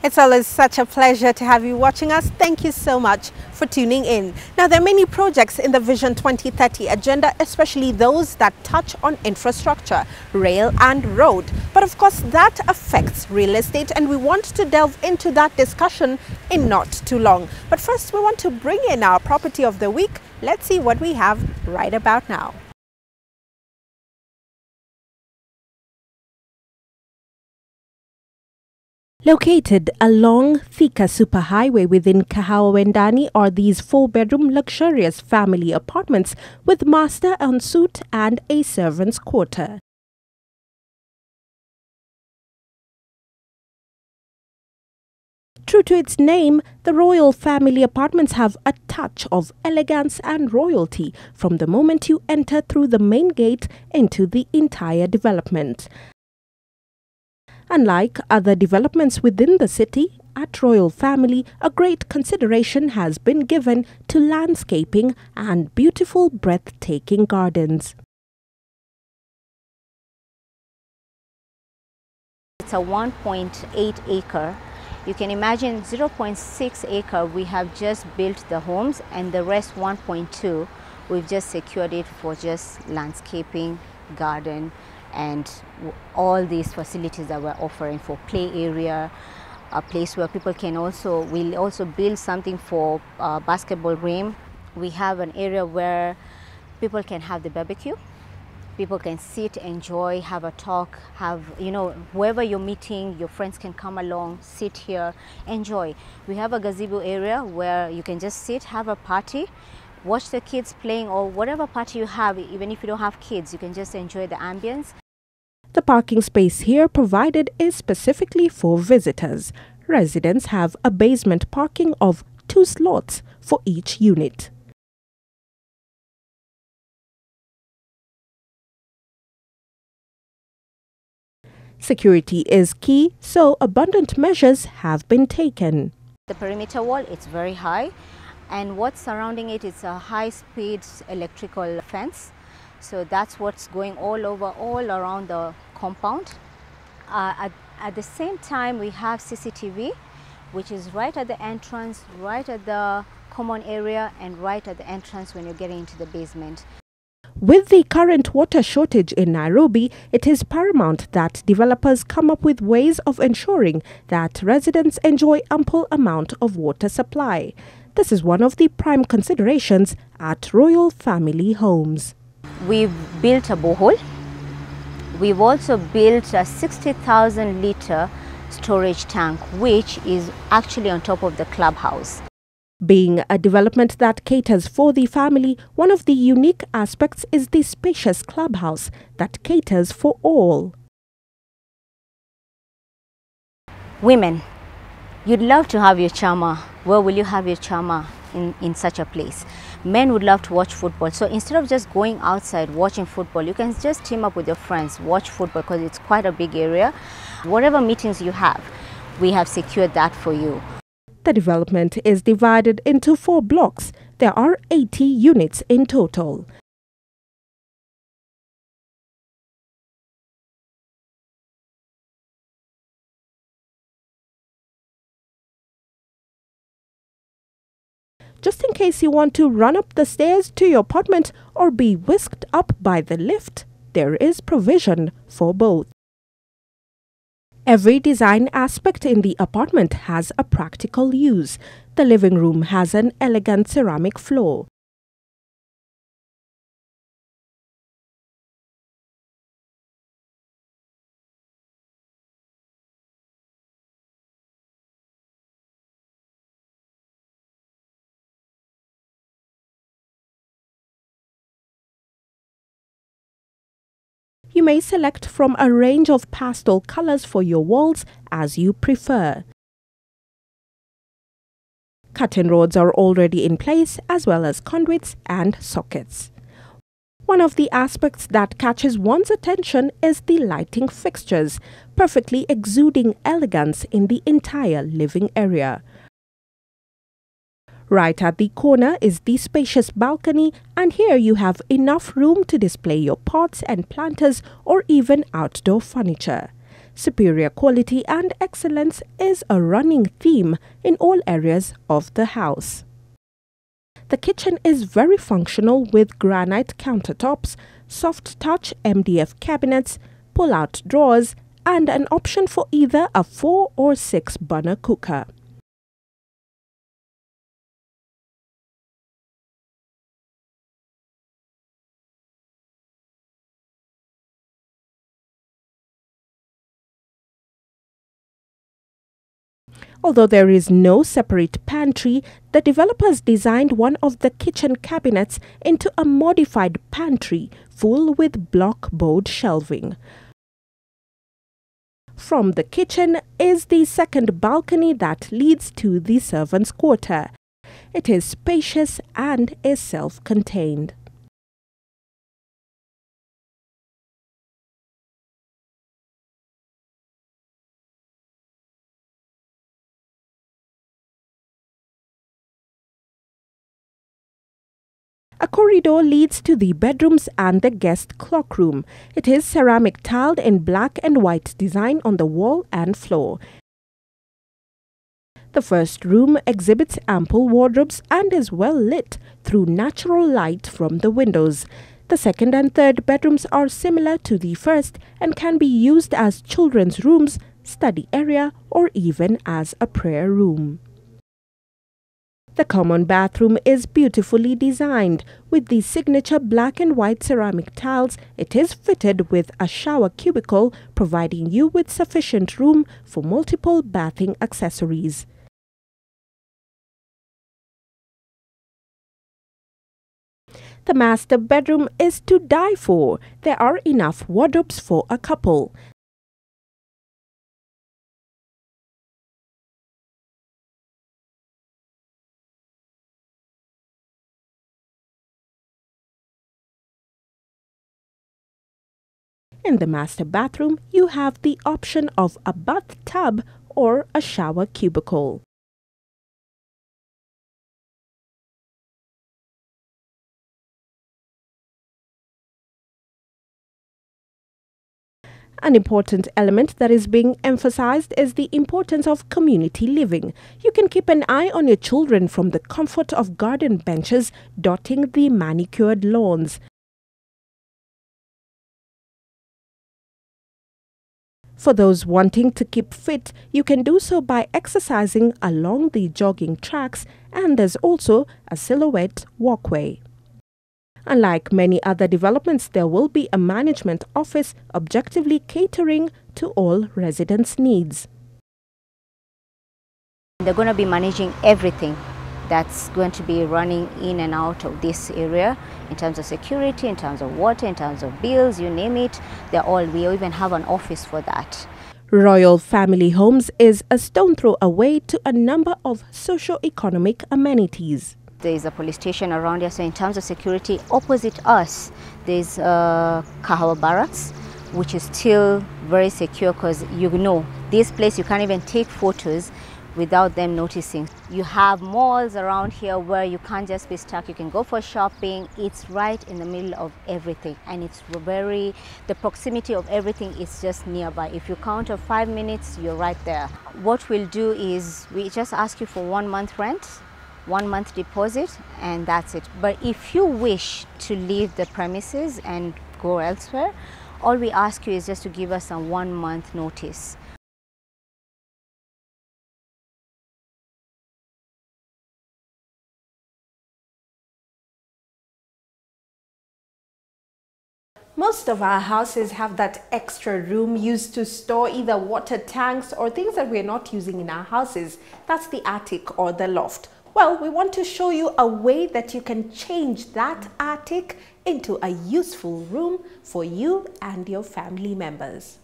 It's always such a pleasure to have you watching us. Thank you so much for tuning in. Now, there are many projects in the Vision 2030 agenda, especially those that touch on infrastructure, rail and road. But of course, that affects real estate, and we want to delve into that discussion in not too long. But first, we want to bring in our property of the week. Let's see what we have right about now. Located along Thika Superhighway within Kahawawendani are these 4-bedroom luxurious family apartments with master ensuite and a servant's quarter. True to its name, the royal family apartments have a touch of elegance and royalty from the moment you enter through the main gate into the entire development. Unlike other developments within the city, at Royal Family, a great consideration has been given to landscaping and beautiful, breathtaking gardens. It's a 1.8 acre. You can imagine 0.6 acre we have just built the homes, and the rest 1.2 we've just secured it for just landscaping, garden, and all these facilities that we're offering for play area, a place where people can we'll also build something for basketball rim. We have an area where people can have the barbecue. People can sit, enjoy, have a talk, whoever you're meeting, your friends can come along, sit here, enjoy. We have a gazebo area where you can just sit, have a party, watch the kids playing, or whatever party you have. Even if you don't have kids, you can just enjoy the ambience. The parking space here provided is specifically for visitors. Residents have a basement parking of 2 slots for each unit. Security is key, so abundant measures have been taken. The perimeter wall, it's very high, and what's surrounding it is a high-speed electrical fence. So that's what's going all around the compound. At the same time, we have CCTV, which is right at the entrance, right at the common area, and right at the entrance when you're getting into the basement. With the current water shortage in Nairobi, it is paramount that developers come up with ways of ensuring that residents enjoy ample amount of water supply. This is one of the prime considerations at Royal Family Homes. We've built a borehole. We've also built a 60,000 litre storage tank, which is actually on top of the clubhouse. Being a development that caters for the family, one of the unique aspects is the spacious clubhouse that caters for all. Women, you'd love to have your charmer. Where will you have your charmer in such a place? Men would love to watch football. So instead of just going outside watching football, you can just team up with your friends, watch football, because it's quite a big area. Whatever meetings you have, we have secured that for you. The development is divided into 4 blocks. There are 80 units in total. Just in case you want to run up the stairs to your apartment or be whisked up by the lift, there is provision for both. Every design aspect in the apartment has a practical use. The living room has an elegant ceramic floor. You may select from a range of pastel colors for your walls as you prefer. Curtain rods are already in place, as well as conduits and sockets. One of the aspects that catches one's attention is the lighting fixtures, perfectly exuding elegance in the entire living area. Right at the corner is the spacious balcony, and here you have enough room to display your pots and planters or even outdoor furniture. Superior quality and excellence is a running theme in all areas of the house. The kitchen is very functional with granite countertops, soft touch MDF cabinets, pull-out drawers, and an option for either a 4 or 6 burner cooker. Although there is no separate pantry, the developers designed one of the kitchen cabinets into a modified pantry full with block board shelving. From the kitchen is the second balcony that leads to the servants' quarter. It is spacious and is self-contained. A corridor leads to the bedrooms and the guest cloakroom. It is ceramic tiled in black and white design on the wall and floor. The first room exhibits ample wardrobes and is well lit through natural light from the windows. The second and third bedrooms are similar to the first and can be used as children's rooms, study area, or even as a prayer room. The common bathroom is beautifully designed. With the signature black and white ceramic tiles, it is fitted with a shower cubicle, providing you with sufficient room for multiple bathing accessories. The master bedroom is to die for. There are enough wardrobes for a couple. In the master bathroom, you have the option of a bathtub or a shower cubicle. An important element that is being emphasized is the importance of community living. You can keep an eye on your children from the comfort of garden benches dotting the manicured lawns. For those wanting to keep fit, you can do so by exercising along the jogging tracks, and there's also a silhouette walkway. Unlike many other developments, there will be a management office objectively catering to all residents' needs. They're going to be managing everything that's going to be running in and out of this area in terms of security, in terms of water, in terms of bills, you name it. We even have an office for that. Royal Family Homes is a stone throw away to a number of socio-economic amenities. There is a police station around here, so in terms of security, opposite us, there's Kahawa Barracks, which is still very secure because this place you can't even take photos without them noticing. You have malls around here where you can't just be stuck. You can go for shopping. It's right in the middle of everything, and the proximity of everything is just nearby. If you count of 5 minutes, you're right there. What we'll do is we just ask you for 1 month rent, 1 month deposit, and that's it. But if you wish to leave the premises and go elsewhere, all we ask you is just to give us a 1 month notice. Most of our houses have that extra room used to store either water tanks or things that we're not using in our houses. That's the attic or the loft. Well, we want to show you a way that you can change that attic into a useful room for you and your family members.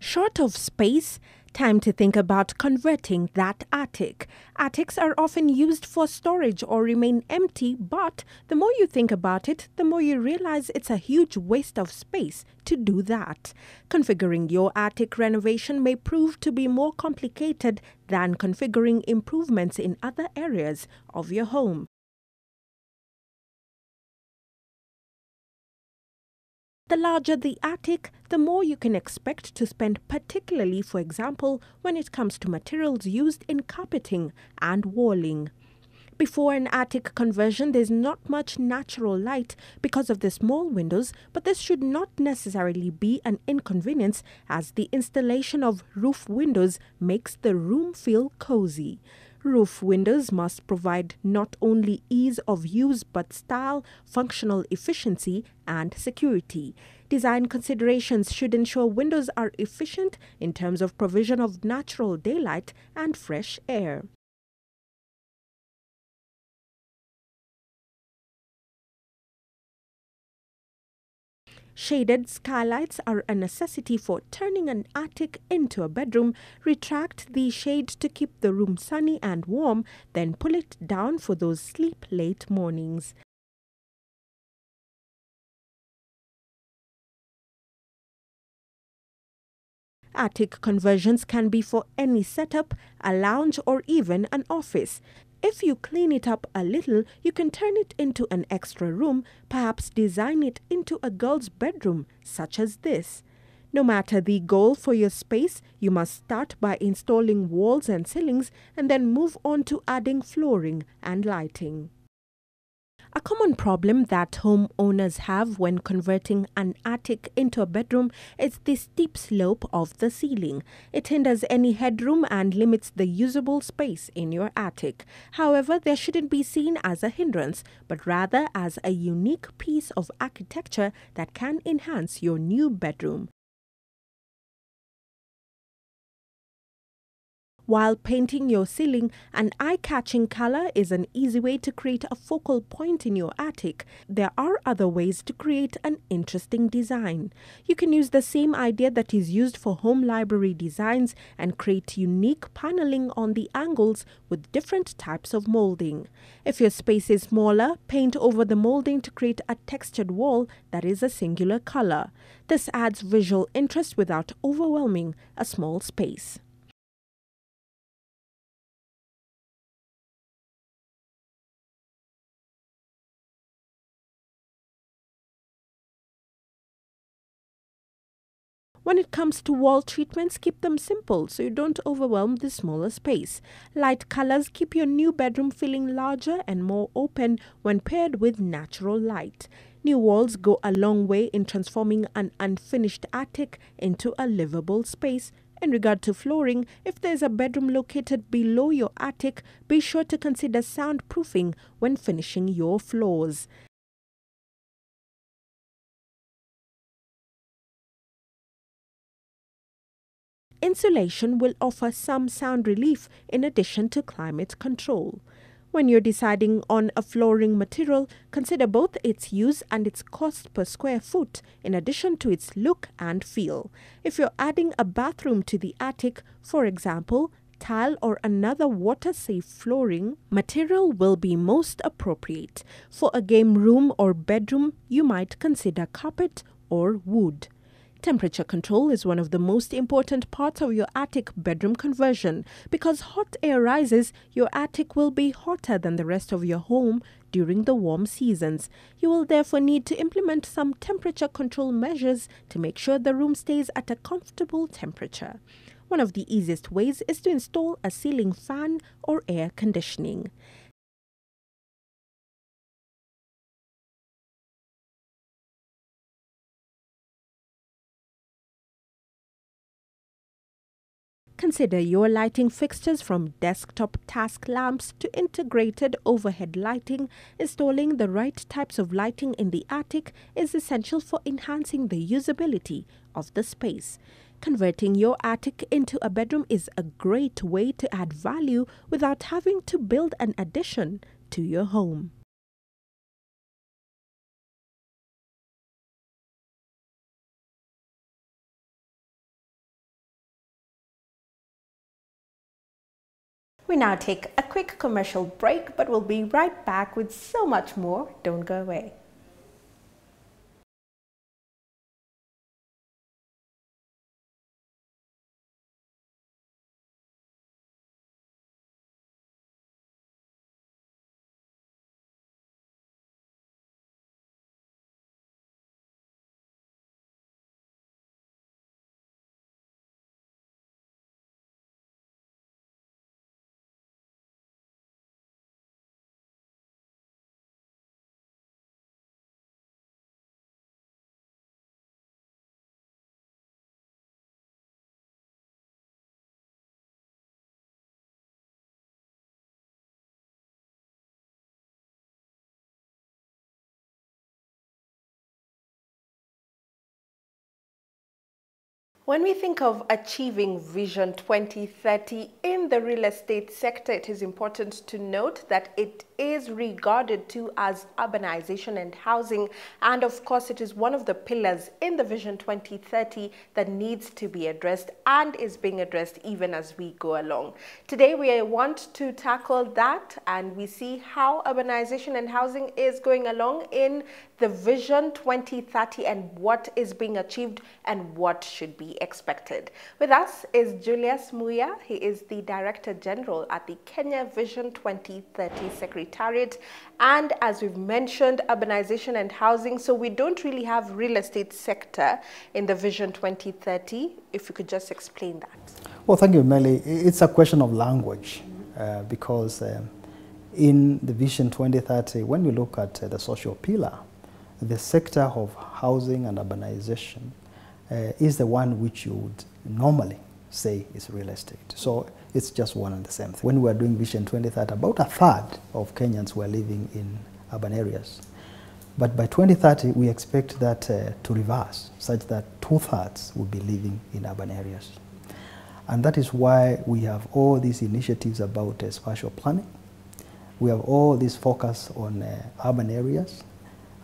Short of space, time to think about converting that attic. Attics are often used for storage or remain empty, but the more you think about it, the more you realize it's a huge waste of space to do that. Configuring your attic renovation may prove to be more complicated than configuring improvements in other areas of your home. The larger the attic, the more you can expect to spend, particularly, for example, when it comes to materials used in carpeting and walling. Before an attic conversion, there's not much natural light because of the small windows, but this should not necessarily be an inconvenience, as the installation of roof windows makes the room feel cozy. Roof windows must provide not only ease of use but style, functional efficiency, and security. Design considerations should ensure windows are efficient in terms of provision of natural daylight and fresh air. Shaded skylights are a necessity for turning an attic into a bedroom. Retract the shade to keep the room sunny and warm, then pull it down for those sleep late mornings. Attic conversions can be for any setup, a lounge, or even an office. If you clean it up a little, you can turn it into an extra room, perhaps design it into a girl's bedroom, such as this. No matter the goal for your space, you must start by installing walls and ceilings and then move on to adding flooring and lighting. A common problem that homeowners have when converting an attic into a bedroom is the steep slope of the ceiling. It hinders any headroom and limits the usable space in your attic. However, there shouldn't be seen as a hindrance, but rather as a unique piece of architecture that can enhance your new bedroom. While painting your ceiling, an eye-catching color is an easy way to create a focal point in your attic. There are other ways to create an interesting design. You can use the same idea that is used for home library designs and create unique paneling on the angles with different types of molding. If your space is smaller, paint over the molding to create a textured wall that is a singular color. This adds visual interest without overwhelming a small space. When it comes to wall treatments, keep them simple so you don't overwhelm the smaller space. Light colors keep your new bedroom feeling larger and more open when paired with natural light. New walls go a long way in transforming an unfinished attic into a livable space. In regard to flooring, if there's a bedroom located below your attic, be sure to consider soundproofing when finishing your floors. Insulation will offer some sound relief in addition to climate control. When you're deciding on a flooring material, consider both its use and its cost per square foot, in addition to its look and feel. If you're adding a bathroom to the attic, for example, tile or another water-safe flooring material will be most appropriate. For a game room or bedroom, you might consider carpet or wood. Temperature control is one of the most important parts of your attic bedroom conversion. Because hot air rises, your attic will be hotter than the rest of your home during the warm seasons. You will therefore need to implement some temperature control measures to make sure the room stays at a comfortable temperature. One of the easiest ways is to install a ceiling fan or air conditioning. Consider your lighting fixtures from desktop task lamps to integrated overhead lighting. Installing the right types of lighting in the attic is essential for enhancing the usability of the space. Converting your attic into a bedroom is a great way to add value without having to build an addition to your home. We now take a quick commercial break, but we'll be right back with so much more. Don't go away. When we think of achieving Vision 2030 in the real estate sector, it is important to note that it is regarded to as urbanization and housing. And of course, it is one of the pillars in the Vision 2030 that needs to be addressed and is being addressed even as we go along. Today, we want to tackle that, and we see how urbanization and housing is going along in the Vision 2030 and what is being achieved and what should be expected. With us is Julius Muya. He is the Director General at the Kenya Vision 2030 Secretariat. And as we've mentioned, urbanization and housing. So we don't really have real estate sector in the Vision 2030. If you could just explain that. Well, thank you, Melly. It's a question of language because in the Vision 2030, when we look at the social pillar, the sector of housing and urbanization is the one which you would normally say is real estate. So it's just one and the same thing. When we are doing Vision 2030, about a third of Kenyans were living in urban areas. But by 2030, we expect that to reverse, such that 2/3 will be living in urban areas. And that is why we have all these initiatives about spatial planning. We have all this focus on urban areas.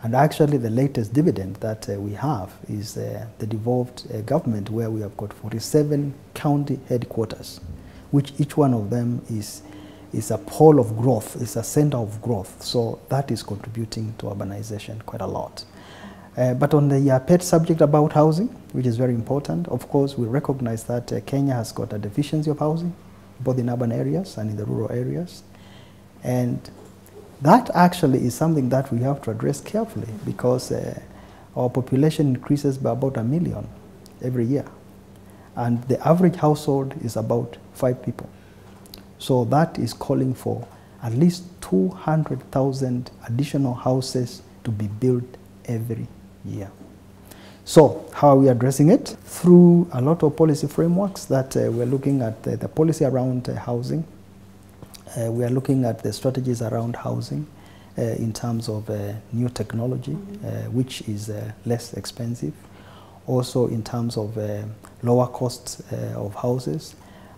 And actually, the latest dividend that we have is the devolved government, where we have got 47 county headquarters, which each one of them is a pole of growth, is a center of growth. So that is contributing to urbanization quite a lot. But on the pet subject about housing, which is very important, of course, we recognize that Kenya has got a deficiency of housing, both in urban areas and in the rural areas. And that actually is something that we have to address carefully because our population increases by about 1 million every year. And the average household is about 5 people. So that is calling for at least 200,000 additional houses to be built every year. So how are we addressing it? Through a lot of policy frameworks that we're looking at the policy around housing. We are looking at the strategies around housing in terms of new technology, which is less expensive. Also in terms of lower costs of houses,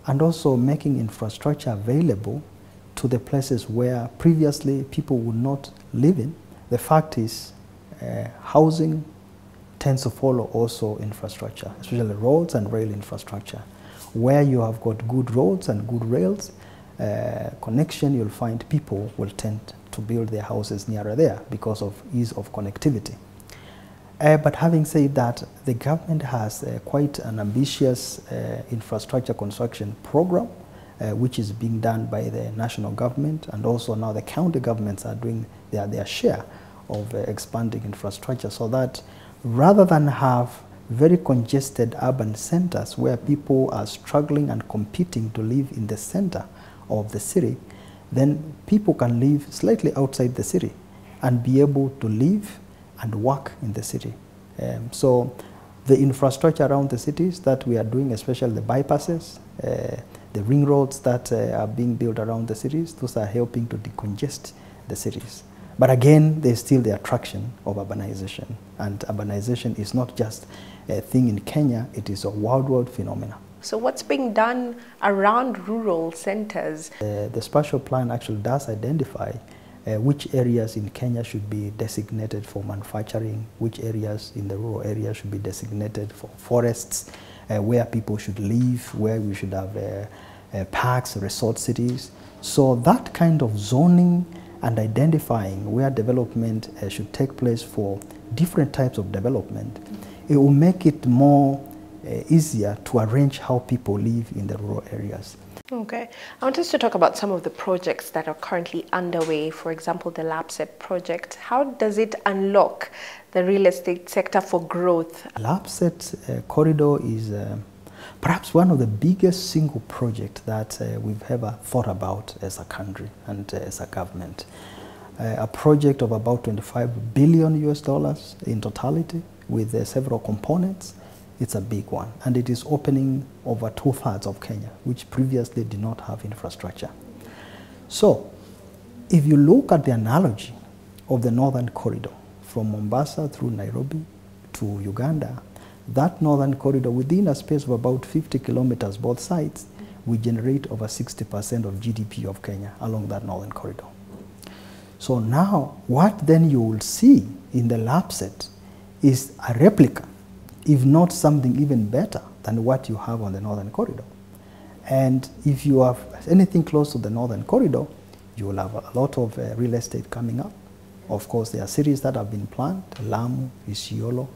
and also making infrastructure available to the places where previously people would not live in. The fact is, housing tends to follow also infrastructure, especially roads and rail infrastructure. Where you have got good roads and good rails, connection, you'll find people will tend to build their houses nearer there because of ease of connectivity. But having said that, the government has quite an ambitious infrastructure construction program, which is being done by the national government, and also now the county governments are doing their share of expanding infrastructure, so that rather than have very congested urban centers where people are struggling and competing to live in the center of the city, then people can live slightly outside the city and be able to live and work in the city. So the infrastructure around the cities that we are doing, especially the bypasses, the ring roads that are being built around the cities, those are helping to decongest the cities. But again, there's still the attraction of urbanization. And urbanization is not just a thing in Kenya, it is a worldwide phenomenon. So what's being done around rural centers? The spatial plan actually does identify which areas in Kenya should be designated for manufacturing, which areas in the rural areas should be designated for forests, where people should live, where we should have parks, resort cities. So that kind of zoning and identifying where development should take place for different types of development, it will make it more easier to arrange how people live in the rural areas. Okay. I want us to talk about some of the projects that are currently underway. For example, the LAPSET project. How does it unlock the real estate sector for growth? LAPSET corridor is perhaps one of the biggest single projects that we've ever thought about as a country and as a government. A project of about $25 billion in totality with several components. It's a big one, and it is opening over 2/3 of Kenya, which previously did not have infrastructure. So, if you look at the analogy of the Northern Corridor, from Mombasa through Nairobi to Uganda, That northern corridor, within a space of about 50 kilometers both sides, we generate over 60% of GDP of Kenya along that northern corridor. So now, what then you will see in the LAPSSET is a replica, if not something even better than what you have on the northern corridor. And if you have anything close to the northern corridor, you will have a lot of real estate coming up. Of course, there are cities that have been planned, Lamu, Isiolo,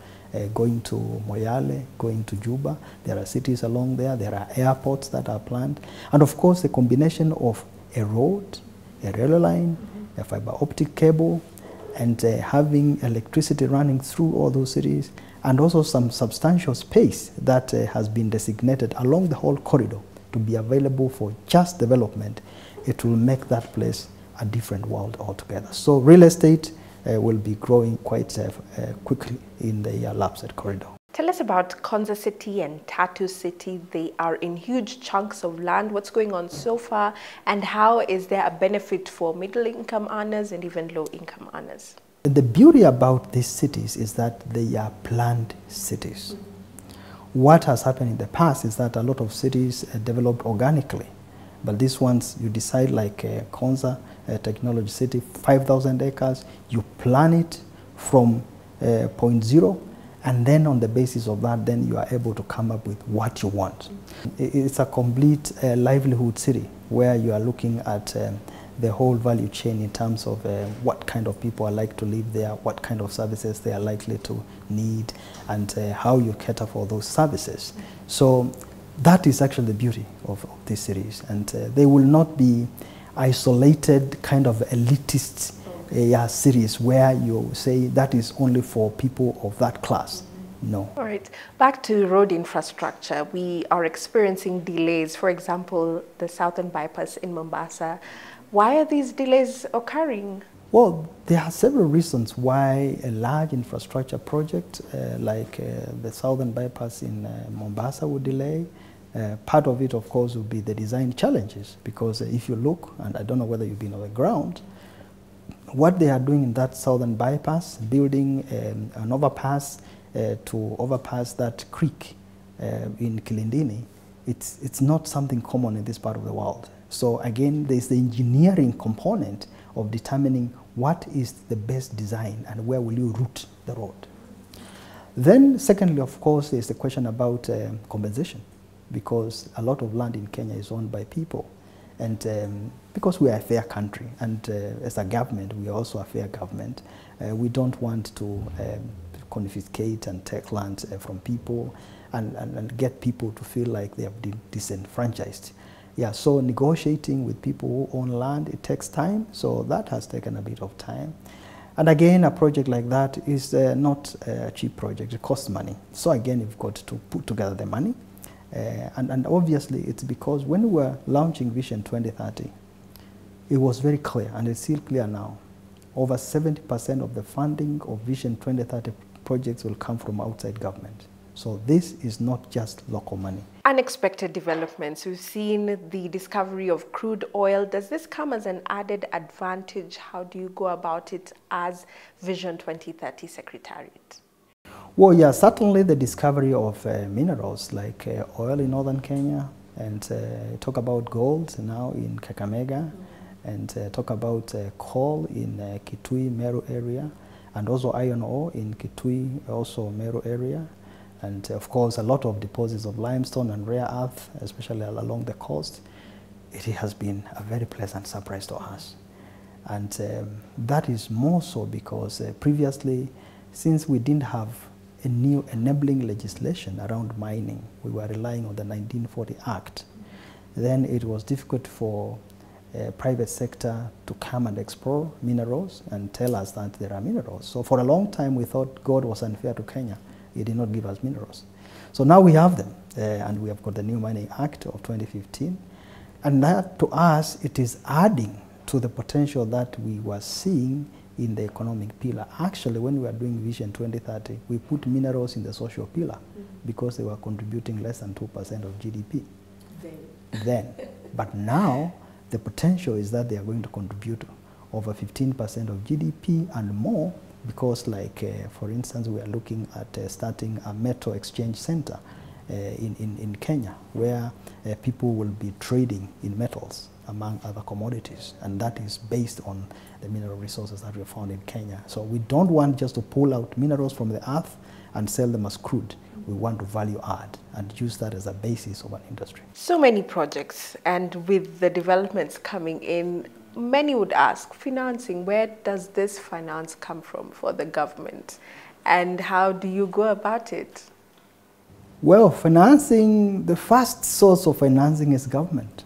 going to Moyale, going to Juba. There are cities along there. There are airports that are planned. And of course, the combination of a road, a rail line, a fiber optic cable, and having electricity running through all those cities, and also some substantial space that has been designated along the whole corridor to be available for just development, it will make that place a different world altogether. So real estate will be growing quite quickly in the LAPSSET corridor. Tell us about Konza City and Tattoo City. They are in huge chunks of land. What's going on so far, and how is there a benefit for middle-income earners and even low-income earners? The beauty about these cities is that they are planned cities. What has happened in the past is that a lot of cities developed organically. But these ones, you decide, like Konza Technology City, 5,000 acres, you plan it from point zero, and then on the basis of that, then you are able to come up with what you want. It's a complete livelihood city where you are looking at the whole value chain in terms of what kind of people are like to live there, what kind of services they are likely to need, and how you cater for those services. So that is actually the beauty of these cities, and they will not be isolated kind of elitist cities where you say that is only for people of that class. No. All right. Back to road infrastructure. We are experiencing delays. For example, the Southern Bypass in Mombasa. Why are these delays occurring? Well, there are several reasons why a large infrastructure project like the Southern Bypass in Mombasa would delay. Part of it, of course, would be the design challenges, because if you look, and I don't know whether you've been on the ground, what they are doing in that Southern Bypass, building an overpass to overpass that creek in Kilindini, it's not something common in this part of the world. So again, there's the engineering component of determining what is the best design and where will you route the road. Then secondly, of course, there's the question about compensation, because a lot of land in Kenya is owned by people. And because we are a fair country, and as a government, we are also a fair government, we don't want to confiscate and take land from people and get people to feel like they have been disenfranchised. Yeah, so negotiating with people who own land, it takes time, so that has taken a bit of time. And again, a project like that is not a cheap project, it costs money. So again, you've got to put together the money. And obviously, it's because when we were launching Vision 2030, it was very clear, and it's still clear now, over 70% of the funding of Vision 2030 projects will come from outside government. So this is not just local money. Unexpected developments. We've seen the discovery of crude oil. Does this come as an added advantage? How do you go about it as Vision 2030 Secretariat? Well, yeah, certainly the discovery of minerals like oil in northern Kenya, and talk about gold now in Kakamega, and talk about coal in Kitui, Meru area, and also iron ore in Kitui, also Meru area. And of course, a lot of deposits of limestone and rare earth, especially along the coast. It has been a very pleasant surprise to us. And that is more so because previously, since we didn't have a new enabling legislation around mining, we were relying on the 1940 Act. Then it was difficult for private sector to come and explore minerals and tell us that there are minerals. So for a long time, we thought God was unfair to Kenya. He did not give us minerals. So now we have them, and we have got the new Mining Act of 2015. And that, to us, it is adding to the potential that we were seeing in the economic pillar. Actually, when we were doing Vision 2030, we put minerals in the social pillar because they were contributing less than 2% of GDP. Then. But now, the potential is that they are going to contribute over 15% of GDP and more because like, for instance, we are looking at starting a metal exchange center in Kenya, where people will be trading in metals among other commodities, and that is based on the mineral resources that we found in Kenya. So we don't want just to pull out minerals from the earth and sell them as crude. We want to value add and use that as a basis of an industry. So many projects, and with the developments coming in, many would ask, financing, where does this finance come from for the government? And how do you go about it? Well, financing, the first source of financing is government.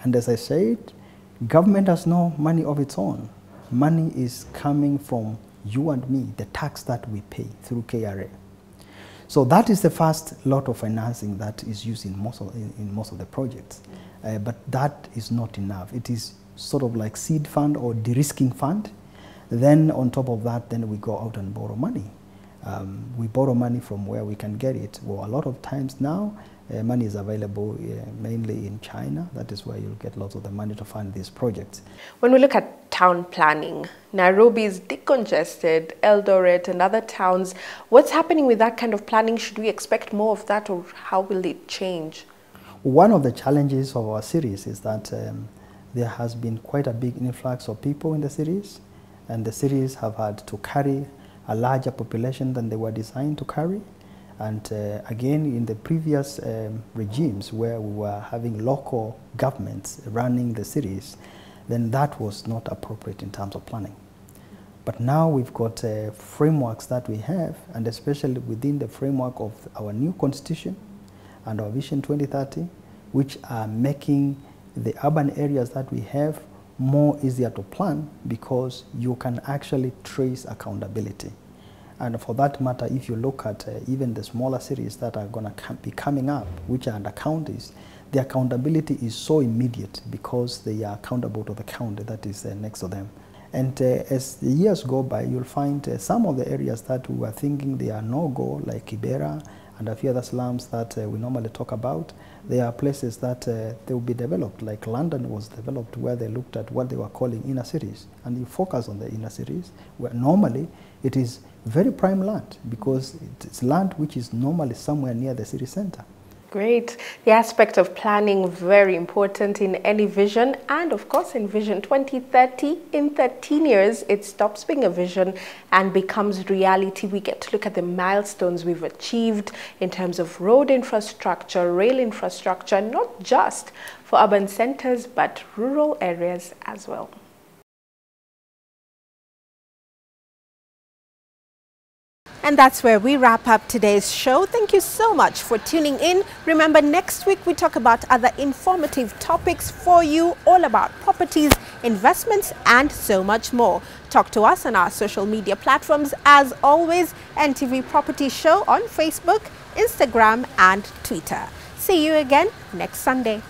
And as I said, government has no money of its own. Money is coming from you and me, the tax that we pay through KRA. So that is the first lot of financing that is used in most of the projects. But that is not enough. It is sort of like seed fund or de-risking fund. Then on top of that, then we go out and borrow money. We borrow money from where we can get it. Well, a lot of times now, money is available mainly in China. That is where you'll get lots of the money to fund these projects. When we look at town planning, Nairobi is decongested, Eldoret and other towns. What's happening with that kind of planning? Should we expect more of that, or how will it change? One of the challenges of our cities is that there has been quite a big influx of people in the cities, and the cities have had to carry a larger population than they were designed to carry. And again, in the previous regimes where we were having local governments running the cities, then that was not appropriate in terms of planning. But now we've got frameworks that we have, and especially within the framework of our new constitution and our Vision 2030, which are making the urban areas that we have more easier to plan, because you can actually trace accountability. And for that matter, if you look at even the smaller cities that are going to be coming up, which are under counties, the accountability is so immediate because they are accountable to the county that is next to them. And as the years go by, you'll find some of the areas that we were thinking they are no-go, like Kibera and a few other slums that we normally talk about. There are places that they will be developed, like London was developed, where they looked at what they were calling inner cities, and you focus on the inner cities, where normally it is very prime land, because it's land which is normally somewhere near the city center. Great. The aspect of planning, very important in any vision, and of course in Vision 2030, in 13 years, it stops being a vision and becomes reality. We get to look at the milestones we've achieved in terms of road infrastructure, rail infrastructure, not just for urban centers, but rural areas as well. And that's where we wrap up today's show. Thank you so much for tuning in. Remember, next week we talk about other informative topics for you, all about properties, investments, and so much more. Talk to us on our social media platforms. As always, NTV Property Show on Facebook, Instagram, and Twitter. See you again next Sunday.